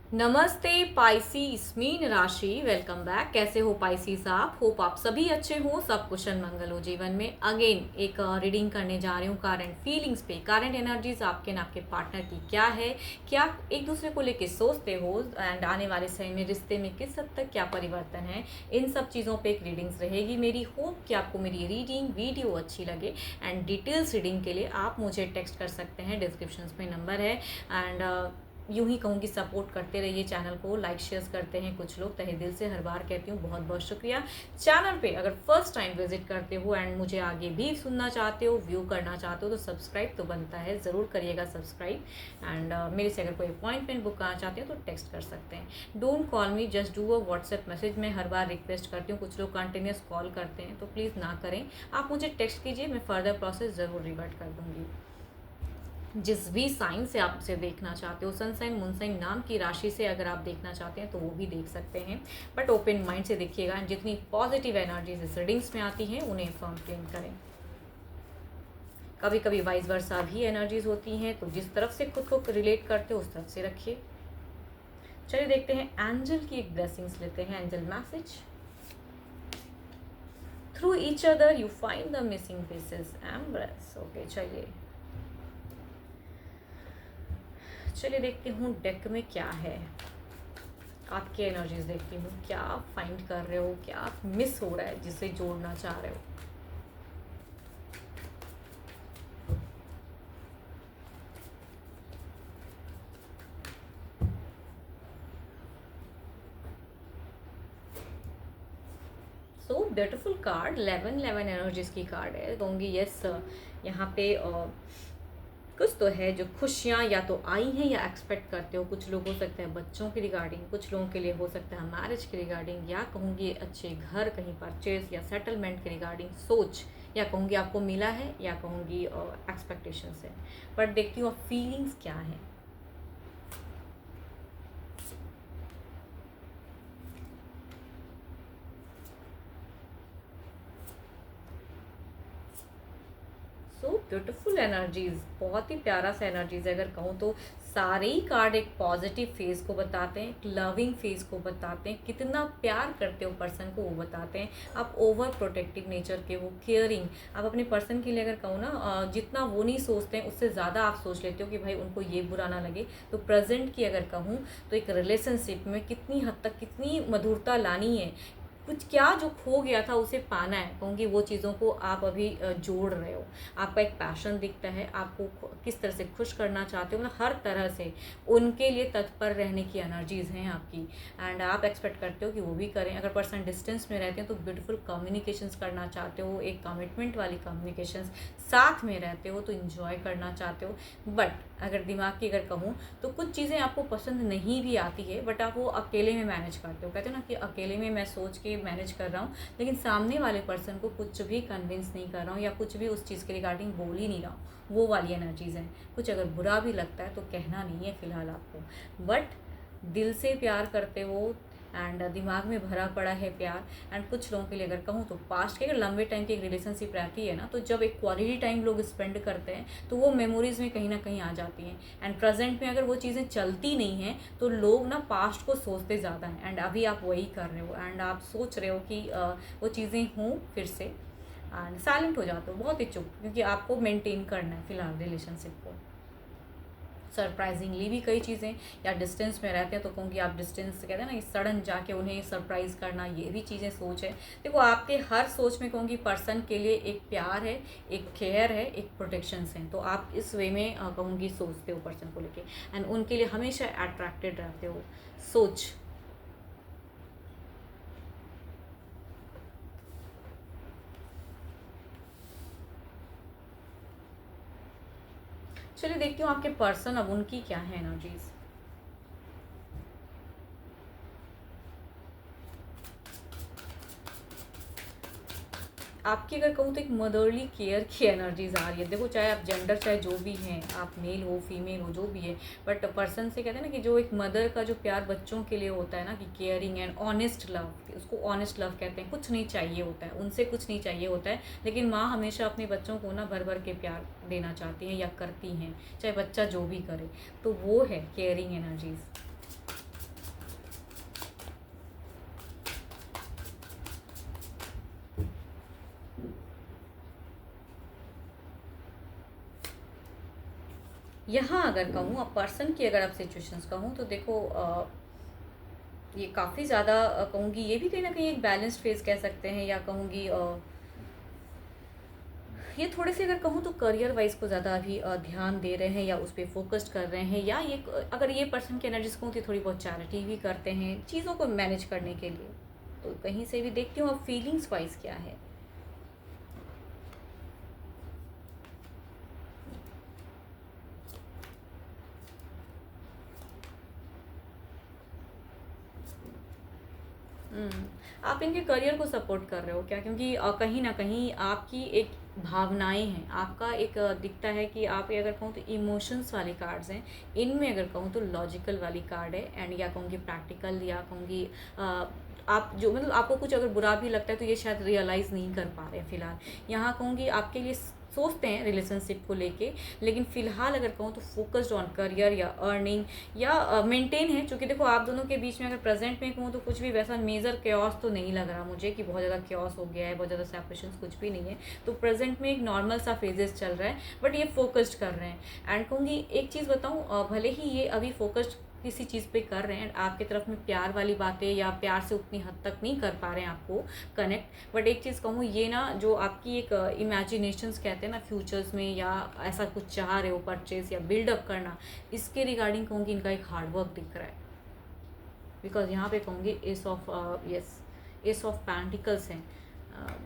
नमस्ते पाइसीस मीन राशि। Welcome back. कैसे हो पाइसीस आप? होप आप सभी अच्छे हो, सब कुशल मंगल हो जीवन में। अगेन एक रीडिंग करने जा रही हूँ करंट फीलिंग्स पे। करंट एनर्जीज आपके ना आपके पार्टनर की क्या है, क्या एक दूसरे को लेके सोचते हो, एंड आने वाले समय में रिश्ते में किस हद तक क्या परिवर्तन है, इन सब चीज़ों पे एक रीडिंग्स रहेगी मेरी। होप कि आपको मेरी रीडिंग वीडियो अच्छी लगे। एंड डिटेल्स रीडिंग के लिए आप मुझे टेक्स्ट कर सकते हैं, डिस्क्रिप्शन में नंबर है। एंड यूं ही कहूँगी सपोर्ट करते रहिए चैनल को, लाइक शेयर करते हैं कुछ लोग, तहे दिल से हर बार कहती हूँ बहुत बहुत शुक्रिया। चैनल पे अगर फर्स्ट टाइम विजिट करते हो एंड मुझे आगे भी सुनना चाहते हो, व्यू करना चाहते हो, तो सब्सक्राइब तो बनता है, ज़रूर करिएगा सब्सक्राइब। एंड मेरे से अगर कोई अपॉइंटमेंट बुक करना चाहते हो तो टेक्स्ट कर सकते हैं। Don't call me, just do a WhatsApp message. मैं हर बार रिक्वेस्ट करती हूँ, कुछ लोग कंटिन्यूस कॉल करते हैं तो प्लीज़ ना करें, आप मुझे टेक्स्ट कीजिए, मैं फर्दर प्रोसेस ज़रूर रिवर्ट कर दूँगी। जिस भी साइन से आप उसे देखना चाहते हो, सन साइन मून साइन नाम की राशि से अगर आप देखना चाहते हैं तो वो भी देख सकते हैं, बट ओपन माइंड से देखिएगा। एंड जितनी पॉजिटिव एनर्जीज इस रीडिंग्स में आती हैं उन्हें फर्म क्लेम करें। कभी कभी वाइस वर्सा भी एनर्जीज होती हैं, तो जिस तरफ से खुद को रिलेट करते हो उस तरफ से रखिए। चलिए देखते हैं, एंजल की एक ब्लेसिंग्स लेते हैं। Angel message: through each other you find the missing pieces, embrace. Okay, चलिए देखते हूँ डेक में क्या है। आपकी एनर्जीज देखती हूँ, क्या आप फाइंड कर रहे हो, क्या आप मिस हो रहा है जिसे जोड़ना चाह रहे हो। सो ब्यूटिफुल कार्ड, 11 एनर्जीज की कार्ड है। कहूँगी यस, यहाँ पे कुछ तो है जो खुशियाँ या तो आई हैं या एक्सपेक्ट करते हो। कुछ लोग हो सकते हैं बच्चों के रिगार्डिंग, कुछ लोगों के लिए हो सकता है मैरिज के रिगार्डिंग, या कहूँगी अच्छे घर, कहीं परचेज या सेटलमेंट के रिगार्डिंग सोच, या कहूँगी आपको मिला है, या कहूँगी एक्सपेक्टेशंस है। बट देखती हूँ फीलिंग्स क्या हैं। सो ब्यूटिफुल एनर्जीज, बहुत ही प्यारा सा एनर्जीज है। अगर कहूँ तो सारे ही कार्ड एक पॉजिटिव फेज को बताते हैं, एक लविंग फेज को बताते हैं, कितना प्यार करते हो पर्सन को वो बताते हैं। आप ओवर प्रोटेक्टिव नेचर के हो, केयरिंग। आप अपने पर्सन के लिए अगर कहूँ ना, जितना वो नहीं सोचते हैं उससे ज़्यादा आप सोच लेते हो कि भाई उनको ये बुरा ना लगे। तो प्रेजेंट की अगर कहूँ तो एक रिलेशनशिप में कितनी हद तक कितनी मधुरता लानी है, कुछ क्या जो खो गया था उसे पाना है। कहूँगी वो चीज़ों को आप अभी जोड़ रहे हो। आपका एक पैशन दिखता है, आपको किस तरह से खुश करना चाहते हो, मतलब हर तरह से उनके लिए तत्पर रहने की एनर्जीज़ हैं आपकी। एंड आप एक्सपेक्ट करते हो कि वो भी करें। अगर पर्सन डिस्टेंस में रहते हैं तो ब्यूटीफुल कम्युनिकेशंस करना चाहते हो, एक कमिटमेंट वाली कम्युनिकेशंस। साथ में रहते हो तो इन्जॉय करना चाहते हो। बट अगर दिमाग की अगर कहूँ तो कुछ चीज़ें आपको पसंद नहीं भी आती है, बट आप वो अकेले में मैनेज करते हो। कहते हो ना कि अकेले में मैं सोच के मैनेज कर रहा हूँ, लेकिन सामने वाले पर्सन को कुछ भी कन्विंस नहीं कर रहा हूँ, या कुछ भी उस चीज़ के रिगार्डिंग बोल ही नहीं रहा हूँ। वो वाली एनर्जीज़ हैं। कुछ अगर बुरा भी लगता है तो कहना नहीं है फ़िलहाल आपको, बट दिल से प्यार करते हो। एंड दिमाग में भरा पड़ा है प्यार। एंड कुछ लोगों के लिए अगर कहूँ तो पास्ट के अगर लंबे टाइम की एक रिलेशनशिप रहती है ना, तो जब एक क्वालिटी टाइम लोग स्पेंड करते हैं तो वो मेमोरीज में कहीं ना कहीं आ जाती हैं। एंड प्रेजेंट में अगर वो चीज़ें चलती नहीं हैं तो लोग ना पास्ट को सोचते ज़्यादा हैं। एंड अभी आप वही कर रहे हो, एंड आप सोच रहे हो कि वो चीज़ें हों फिर से। एंड साइलेंट हो जाते हो, बहुत ही चुप, क्योंकि आपको मेंटेन करना है फिलहाल रिलेशनशिप को। सरप्राइजिंगली भी कई चीज़ें, या डिस्टेंस में रहते हैं तो कहूँगी आप डिस्टेंस कहते हैं ना, सडन जाके उन्हें सरप्राइज़ करना, ये भी चीज़ें सोच है। देखो आपके हर सोच में कहूँगी पर्सन के लिए एक प्यार है, एक केयर है, एक प्रोटेक्शंस हैं। तो आप इस वे में कहूँगी सोचते हो पर्सन को लेके, एंड उनके लिए हमेशा अट्रैक्टेड रहते हो। सोच। चलिए देखती हूँ आपके पर्सन, अब उनकी क्या है एनर्जीज। आपकी अगर कहूँ तो एक मदरली केयर की एनर्जीज आ रही है। देखो चाहे आप जेंडर चाहे जो भी हैं, आप मेल हो फीमेल हो जो भी है, बट पर्सन से कहते हैं ना कि जो एक मदर का जो प्यार बच्चों के लिए होता है ना, कि केयरिंग एंड ऑनेस्ट लव, उसको ऑनेस्ट लव कहते हैं। कुछ नहीं चाहिए होता है उनसे, कुछ नहीं चाहिए होता है, लेकिन माँ हमेशा अपने बच्चों को ना भर भर के प्यार देना चाहती हैं या करती हैं, चाहे बच्चा जो भी करे। तो वो है केयरिंग एनर्जीज। यहाँ अगर कहूँ, अब पर्सन की अगर आप सिचुएशंस कहूँ तो देखो, ये काफ़ी ज़्यादा कहूँगी, ये भी कहीं ना कहीं एक बैलेंस्ड फेज कह सकते हैं, या कहूँगी ये थोड़े से अगर कहूँ तो करियर वाइज को ज़्यादा अभी ध्यान दे रहे हैं, या उस पर फोकस्ड कर रहे हैं, या ये अगर ये पर्सन की एनर्जीज कहूँ तो थोड़ी बहुत चैरिटी भी करते हैं चीज़ों को मैनेज करने के लिए। तो कहीं से भी देखती हूँ अब फीलिंग्स वाइज क्या है। आप इनके करियर को सपोर्ट कर रहे हो क्या? क्योंकि कहीं न कहीं आपकी एक भावनाएँ हैं, आपका एक दिखता है कि आप ये अगर कहूँ तो इमोशंस वाले कार्ड्स हैं, इनमें अगर कहूँ तो लॉजिकल वाली कार्ड है, एंड या कहूँगी प्रैक्टिकल, या कहूँगी आप जो मतलब आपको कुछ अगर बुरा भी लगता है तो ये शायद रियलाइज़ नहीं कर पा रहे हैं फ़िलहाल। यहाँ कहूँगी आपके लिए सोचते हैं रिलेशनशिप को लेके, लेकिन फ़िलहाल अगर कहूँ तो फोकस्ड ऑन करियर या अर्निंग, या मेंटेन है। चूँकि देखो आप दोनों के बीच में अगर प्रेजेंट में कहूँ तो कुछ भी वैसा मेजर क्योस तो नहीं लग रहा मुझे कि बहुत ज़्यादा क्योस हो गया है, बहुत ज़्यादा सेपरेशन कुछ भी नहीं है। तो प्रेजेंट में एक नॉर्मल सा फेजेस चल रहा है, बट ये फोकस्ड कर रहे हैं। एंड कहूँगी एक चीज़ बताऊँ, भले ही ये अभी फोकस्ड किसी चीज़ पे कर रहे हैं, आपके तरफ में प्यार वाली बातें या प्यार से उतनी हद तक नहीं कर पा रहे हैं आपको कनेक्ट, बट एक चीज़ कहूँ, ये ना जो आपकी एक इमेजिनेशंस कहते हैं ना फ्यूचर्स में, या ऐसा कुछ चाह रहे हो परचेज या बिल्डअप करना, इसके रिगार्डिंग कहूँगी इनका एक हार्डवर्क दिख रहा है। बिकॉज यहाँ पे कहूँगी S of yes, S of pentacles हैं।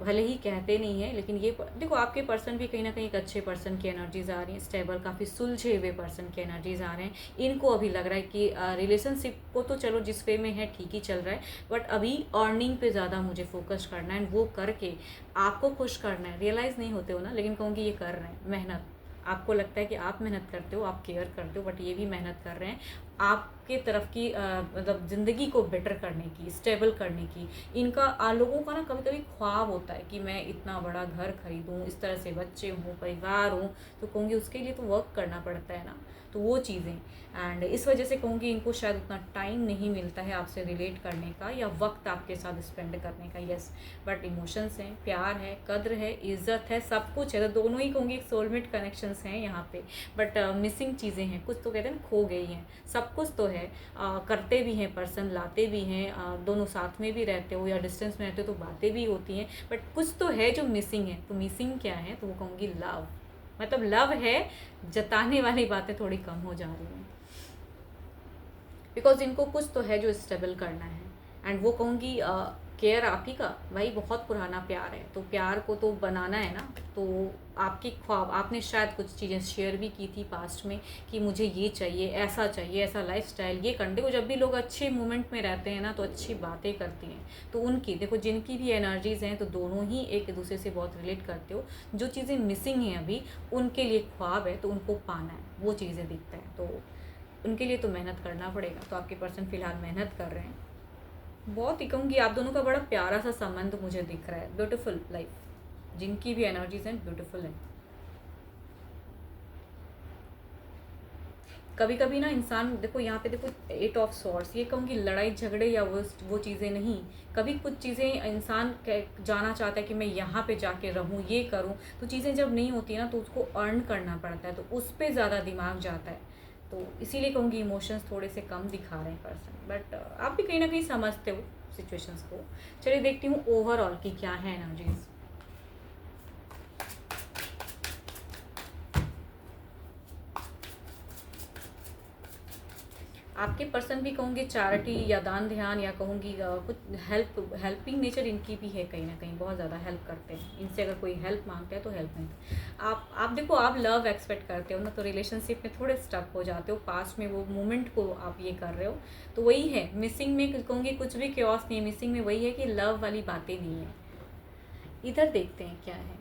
भले ही कहते नहीं है, लेकिन ये देखो आपके पर्सन भी कहीं ना कहीं एक अच्छे पर्सन की एनर्जीज आ रही हैं, स्टेबल काफ़ी सुलझे हुए पर्सन की एनर्जीज आ रहे हैं। इनको अभी लग रहा है कि रिलेशनशिप को तो चलो जिस वे में है ठीक ही चल रहा है, बट अभी अर्निंग पे ज़्यादा मुझे फोकस करना है, वो करके आपको खुश करना है। रियलाइज़ नहीं होते हो ना, लेकिन कहूँगी ये कर रहे हैं मेहनत। आपको लगता है कि आप मेहनत करते हो, आप केयर करते हो, बट ये भी मेहनत कर रहे हैं आपके तरफ की मतलब ज़िंदगी को बेटर करने की, स्टेबल करने की। इनका लोगों का ना कभी कभी ख्वाब होता है कि मैं इतना बड़ा घर खरीदूँ, इस तरह से बच्चे हों, परिवार हों, तो कहूँगी उसके लिए तो वर्क करना पड़ता है ना। तो वो चीज़ें, एंड इस वजह से कहूँगी इनको शायद उतना टाइम नहीं मिलता है आपसे रिलेट करने का, या वक्त आपके साथ स्पेंड करने का। यस, बट इमोशंस हैं, प्यार है, कद्र है, इज्जत है, सब कुछ है। तो दोनों ही कहूँगी एक सोलमेट कनेक्शंस हैं यहाँ पे, बट मिसिंग चीज़ें हैं, कुछ तो कहते हैं ना खो गई हैं। सब कुछ तो है, करते भी हैं पर्सन, लाते भी हैं, दोनों साथ में भी रहते हो या डिस्टेंस में रहते हो तो बातें भी होती हैं, बट कुछ तो है जो मिसिंग है। तो मिसिंग क्या है? तो वो कहूँगी लव। मतलब लव है, जताने वाली बातें थोड़ी कम हो जा रही हैं, बिकॉज इनको कुछ तो है जो स्टेबल करना है। एंड वो कहूँगी केयर आप ही का भाई, बहुत पुराना प्यार है, तो प्यार को तो बनाना है ना। तो आपके ख्वाब, आपने शायद कुछ चीज़ें शेयर भी की थी पास्ट में कि मुझे ये चाहिए, ऐसा लाइफस्टाइल, ये करने। देखो जब भी लोग अच्छे मोमेंट में रहते हैं ना तो अच्छी बातें करती हैं, तो उनकी देखो जिनकी भी एनर्जीज़ हैं तो दोनों ही एक दूसरे से बहुत रिलेट करते हो। जो चीज़ें मिसिंग हैं अभी, उनके लिए ख्वाब है तो उनको पाना है, वो चीज़ें दिखता है। तो उनके लिए तो मेहनत करना पड़ेगा। तो आपके पर्सन फ़िलहाल मेहनत कर रहे हैं। बहुत ही कहूँगी आप दोनों का बड़ा प्यारा सा संबंध मुझे दिख रहा है, ब्यूटीफुल लाइफ। जिनकी भी एनर्जीज हैं ब्यूटीफुल है। कभी कभी ना इंसान, देखो यहाँ पे देखो 8 ऑफ सॉर्ड्स, ये कहूँगी लड़ाई झगड़े या वो चीज़ें नहीं। कभी कुछ चीज़ें इंसान जाना चाहता है कि मैं यहाँ पे जाके रहूँ, ये करूँ, तो चीज़ें जब नहीं होती ना तो उसको अर्न करना पड़ता है, तो उस पर ज़्यादा दिमाग जाता है। तो इसीलिए कहूँगी इमोशंस थोड़े से कम दिखा रहे हैं पर्सन, बट आप भी कहीं ना कहीं समझते हो सिचुएशंस को। चलिए देखती हूँ ओवरऑल की क्या है एनर्जीज। आपके पर्सन भी कहूँगी चैरिटी या दान ध्यान, या कहूँगी कुछ हेल्पिंग नेचर इनकी भी है, कहीं ना कहीं बहुत ज़्यादा हेल्प करते हैं। इनसे अगर कोई हेल्प मांगता है तो हेल्प नहीं। आप देखो आप लव एक्सपेक्ट करते हो ना, तो रिलेशनशिप में थोड़े स्टक हो जाते हो, पास्ट में वो मोमेंट को आप ये कर रहे हो। तो वही है मिसिंग में, कहूँगी कुछ भी क्योस नहीं है मिसिंग में, वही है कि लव वाली बातें नहीं है। इधर देखते हैं क्या है।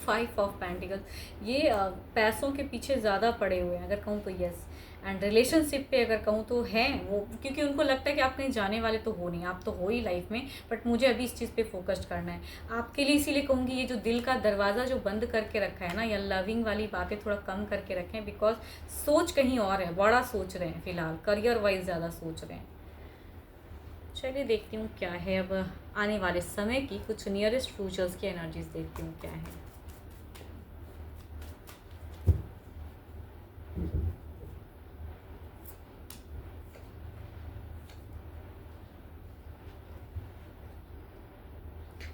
5 ऑफ पेंटिकल्स, ये पैसों के पीछे ज़्यादा पड़े हुए हैं अगर कहूँ तो। यस, एंड रिलेशनशिप पे अगर कहूँ तो हैं वो, क्योंकि उनको लगता है कि आप कहीं जाने वाले तो हो नहीं, आप तो हो ही लाइफ में, बट मुझे अभी इस चीज़ पे फोकस्ड करना है आपके लिए। इसीलिए कहूँगी ये जो दिल का दरवाज़ा जो बंद करके रखा है ना, या लविंग वाली बातें थोड़ा कम करके रखें, बिकॉज सोच कहीं और है, बड़ा सोच रहे हैं फिलहाल, करियर वाइज ज़्यादा सोच रहे हैं। चलिए देखती हूँ क्या है अब आने वाले समय की कुछ नियरेस्ट फ्यूचर्स की एनर्जीज, देखती हूँ क्या है।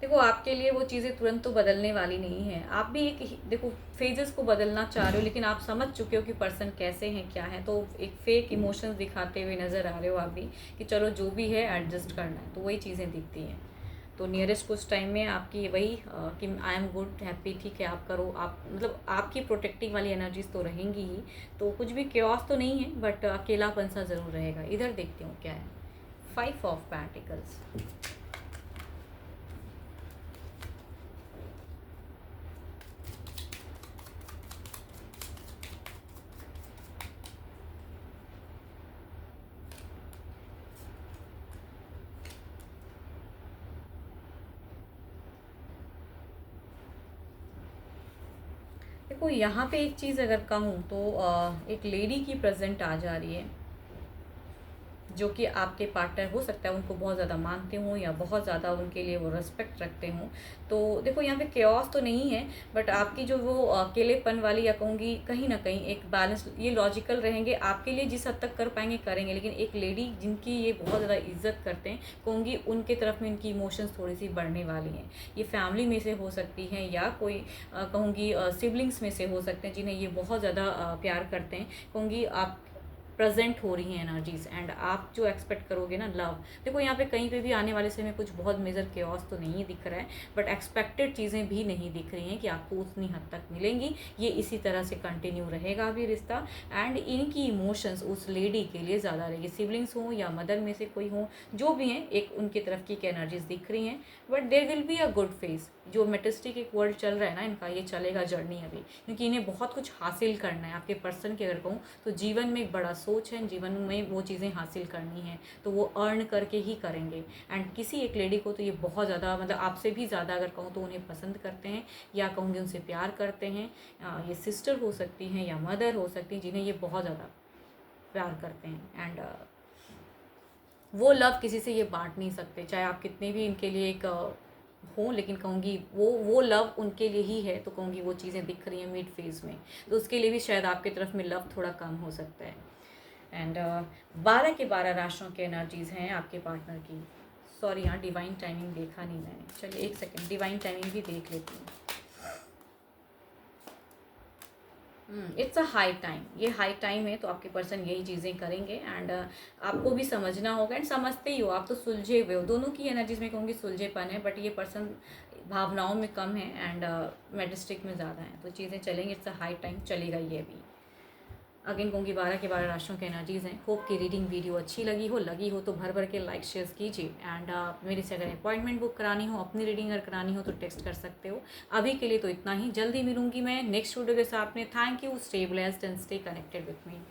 देखो आपके लिए वो चीज़ें तुरंत तो बदलने वाली नहीं है, आप भी एक देखो फेजेस को बदलना चाह रहे हो, लेकिन आप समझ चुके हो कि पर्सन कैसे हैं क्या है, तो एक फेक इमोशंस दिखाते हुए नज़र आ रहे हो आप भी कि चलो जो भी है एडजस्ट करना है, तो वही चीज़ें दिखती हैं। तो नियरेस्ट कुछ टाइम में आपकी वही कि आई एम गुड हैप्पी, ठीक है आप करो, आप मतलब आपकी प्रोटेक्टिव वाली एनर्जीज तो रहेंगी ही, तो कुछ भी क्योस तो नहीं है, बट अकेलापन सा ज़रूर रहेगा। इधर देखती हूँ क्या है। 5 ऑफ पेंटिकल्स। देखो यहाँ पे एक चीज़ अगर कहूँ तो एक लेडी की प्रेजेंट आ जा रही है, जो कि आपके पार्टनर हो सकता है उनको बहुत ज़्यादा मानते हों या बहुत ज़्यादा उनके लिए वो रिस्पेक्ट रखते हों। तो देखो यहाँ पे केओस तो नहीं है, बट आपकी जो वो अकेलेपन वाली, या कहूँगी कहीं ना कहीं एक बैलेंस, ये लॉजिकल रहेंगे आपके लिए, जिस हद तक कर पाएंगे करेंगे, लेकिन एक लेडी जिनकी ये बहुत ज़्यादा इज्जत करते हैं, कहूँगी उनके तरफ में इनकी इमोशंस थोड़ी सी बढ़ने वाली हैं। ये फैमिली में से हो सकती हैं, या कोई कहूँगी सिबलिंग्स में से हो सकते हैं जिन्हें ये बहुत ज़्यादा प्यार करते हैं। कहूँगी आप प्रेजेंट हो रही हैं एनर्जीज, एंड आप जो एक्सपेक्ट करोगे ना लव, देखो यहाँ पे कहीं पे भी आने वाले समय कुछ बहुत मेजर केओस तो नहीं दिख रहा है, बट एक्सपेक्टेड चीज़ें भी नहीं दिख रही हैं कि आपको उतनी हद तक मिलेंगी। ये इसी तरह से कंटिन्यू रहेगा अभी रिश्ता, एंड इनकी इमोशंस उस लेडी के लिए ज़्यादा रहेगी, सिबलिंग्स हों या मदर में से कोई हो, जो भी हैं, एक उनकी तरफ की एनर्जीज दिख रही हैं। But there will be a good phase. जो मेटिस्टिक एक वर्ल्ड चल रहा है ना इनका, ये चलेगा जर्नी अभी, क्योंकि इन्हें बहुत कुछ हासिल करना है। आपके पर्सन की अगर कहूँ तो जीवन में एक बड़ा सोच है, जीवन में वो चीज़ें हासिल करनी है, तो वो अर्न करके ही करेंगे। एंड किसी एक लेडी को तो ये बहुत ज़्यादा, मतलब आपसे भी ज़्यादा अगर कहूँ तो उन्हें पसंद करते हैं, या कहूँगी उनसे प्यार करते हैं। ये सिस्टर हो सकती हैं या मदर हो सकती हैं जिन्हें ये बहुत ज़्यादा प्यार करते हैं, एंड वो लव किसी से ये बांट नहीं सकते, चाहे आप कितने भी इनके लिए एक हो, लेकिन कहूँगी वो लव उनके लिए ही है। तो कहूँगी वो चीज़ें दिख रही हैं मिड फेज में, तो उसके लिए भी शायद आपकी तरफ में लव थोड़ा कम हो सकता है। एंड 12 के 12 राशियों के एनर्जीज हैं आपके पार्टनर की। सॉरी हाँ, डिवाइन टाइमिंग देखा नहीं मैंने, चलिए एक सेकेंड डिवाइन टाइमिंग भी देख लेती हूँ। इट्स अ हाई टाइम, ये हाई टाइम है, तो आपके पर्सन यही चीज़ें करेंगे, एंड आपको भी समझना होगा, एंड समझते ही हो आप, तो सुलझे हुए हो। दोनों की एनर्जीज में कहूँगी सुलझेपन है, बट ये पर्सन भावनाओं में कम है, एंड मेडिस्टिक में ज़्यादा है, तो चीज़ें चलेंगी। इट्स अ हाई टाइम, चलेगा ये भी। अगेन कहूँगी 12 के 12 राशियों के एनर्जीज़ हैं। होप की रीडिंग वीडियो अच्छी लगी हो तो भर भर के लाइक शेयर कीजिए, एंड मेरे से अगर अपॉइंटमेंट बुक करानी हो, अपनी रीडिंग अगर करानी हो तो टेक्स्ट कर सकते हो। अभी के लिए तो इतना ही, जल्दी मिलूंगी मैं नेक्स्ट वीडियो के साथ में। Thank you, stay blessed and stay connected with me.